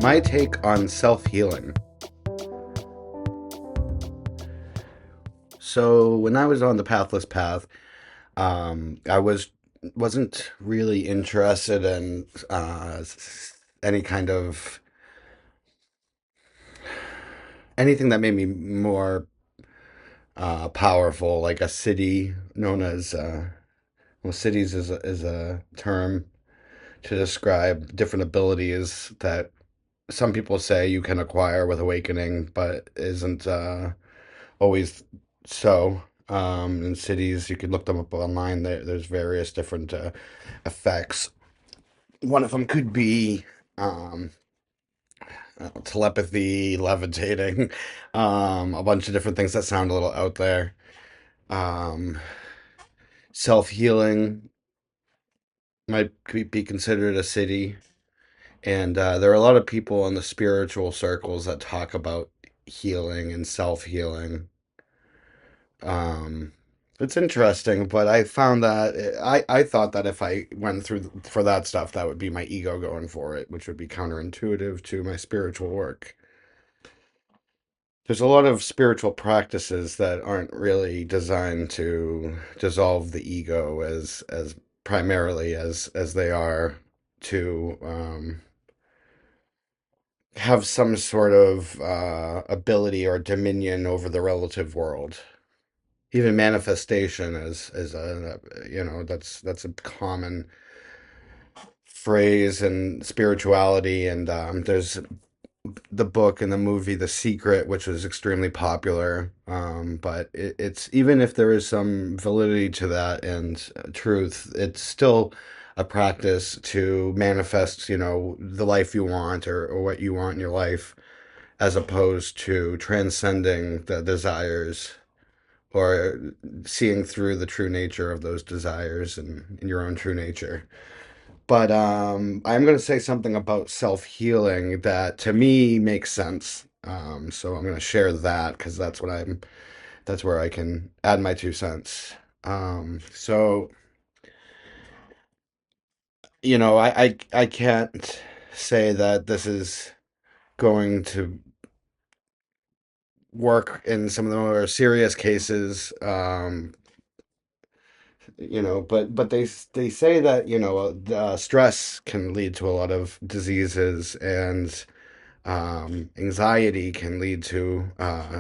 My take on self-healing. So when I was on the pathless path, I wasn't really interested in any kind of anything that made me more powerful, like a city known as well, cities is a term to describe different abilities that some people say you can acquire with awakening, but isn't always so. In cities, you could look them up online. There's various different effects. One of them could be um, telepathy, levitating, a bunch of different things that sound a little out there. Um, Self healing might be considered a city, and there are a lot of people in the spiritual circles that talk about healing and self healing. Um, it's interesting, but I found that I thought that if I went through for that stuff, that would be my ego going for it, which would be counterintuitive to my spiritual work. There's a lot of spiritual practices that aren't really designed to dissolve the ego as primarily as they are to have some sort of ability or dominion over the relative world. Even manifestation is a that's a common phrase in spirituality, and there's the book and the movie The Secret, which was extremely popular, but it's even if there is some validity to that and truth, it's still a practice to manifest, the life you want, or what you want in your life, as opposed to transcending the desires or seeing through the true nature of those desires and in your own true nature. But I'm going to say something about self healing that to me makes sense. So I'm going to share that because that's where I can add my 2 cents. So I can't say that this is going to work in some of the more serious cases. But they say that stress can lead to a lot of diseases, and anxiety can lead to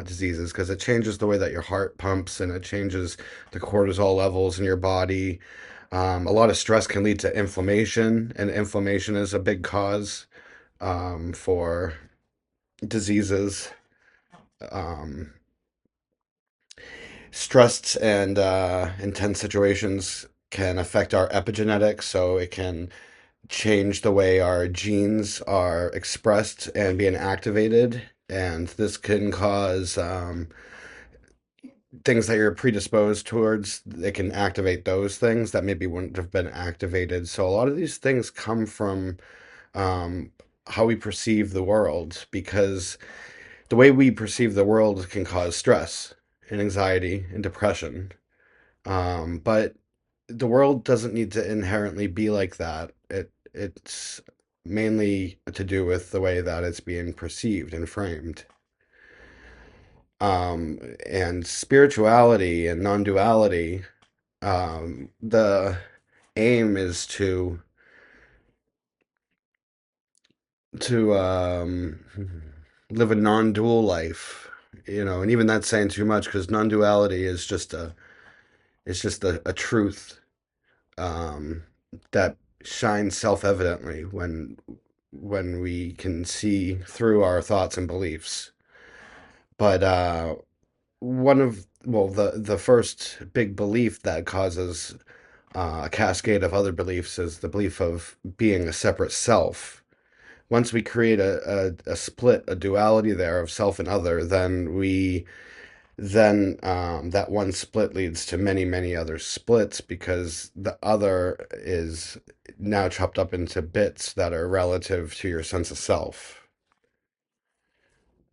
diseases because it changes the way that your heart pumps, and it changes the cortisol levels in your body. A lot of stress can lead to inflammation, and inflammation is a big cause for diseases. Um, Stressed and intense situations can affect our epigenetics, so it can change the way our genes are expressed and being activated. And this can cause things that you're predisposed towards. They can activate those things that maybe wouldn't have been activated. So a lot of these things come from um, how we perceive the world, because the way we perceive the world can cause stress and anxiety and depression. But the world doesn't need to inherently be like that. It's mainly to do with the way that it's being perceived and framed. And spirituality and non-duality, the aim is to live a non-dual life, and even that's saying too much because non-duality is just a truth um, that shines self-evidently when we can see through our thoughts and beliefs. But one of well, the first big belief that causes a cascade of other beliefs is the belief of being a separate self. Once we create a split, a duality there of self and other, then that one split leads to many, many other splits because the other is now chopped up into bits that are relative to your sense of self.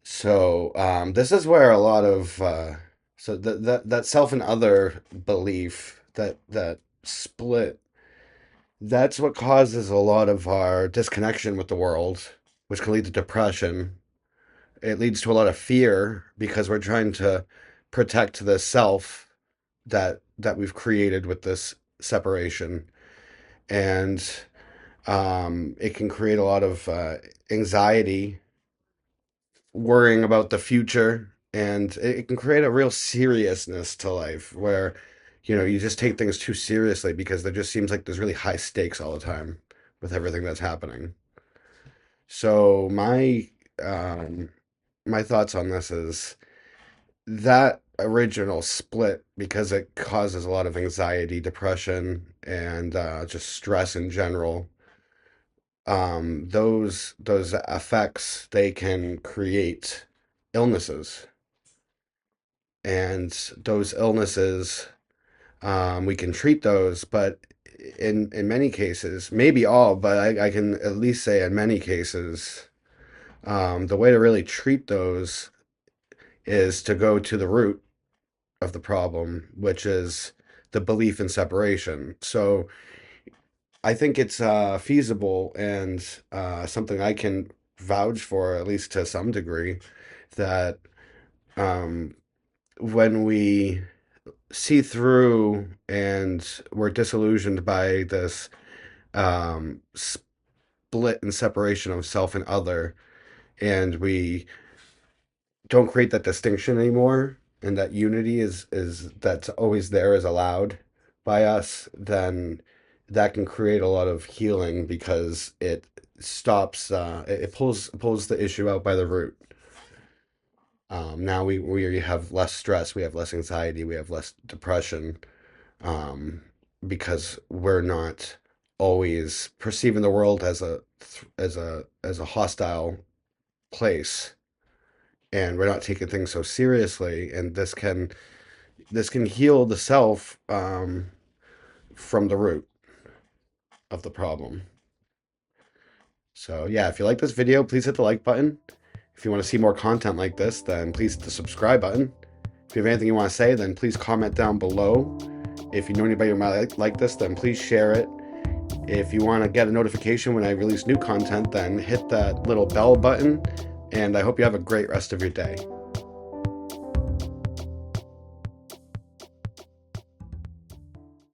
So this is where a lot of that self and other belief, that split, that's what causes a lot of our disconnection with the world. which can lead to depression. It leads to a lot of fear because we're trying to protect the self that we've created with this separation. And it can create a lot of anxiety, worrying about the future, and it can create a real seriousness to life where, you just take things too seriously because there just seems like there's really high stakes all the time with everything that's happening. So um, my thoughts on this is that original split, because it causes a lot of anxiety, depression, and just stress in general. Those effects, they can create illnesses, and those illnesses, we can treat those, but in many cases, maybe all, but I can at least say in many cases, the way to really treat those is to go to the root of the problem, which is the belief in separation. So I think it's feasible and something I can vouch for, at least to some degree, that um, when we see through and we're disillusioned by this split and separation of self and other, and we don't create that distinction anymore, and that unity is that's always there, is allowed by us, then that can create a lot of healing because it stops it pulls the issue out by the root. Now we have less stress, we have less anxiety, we have less depression, um, because we're not always perceiving the world as a hostile place, and we're not taking things so seriously, and this can heal the self, from the root of the problem. So yeah, if you like this video, please hit the like button. If you want to see more content like this, then please hit the subscribe button. If you have anything you want to say, then please comment down below. If you know anybody who might like this, then please share it. If you want to get a notification when I release new content, then hit that little bell button. And I hope you have a great rest of your day.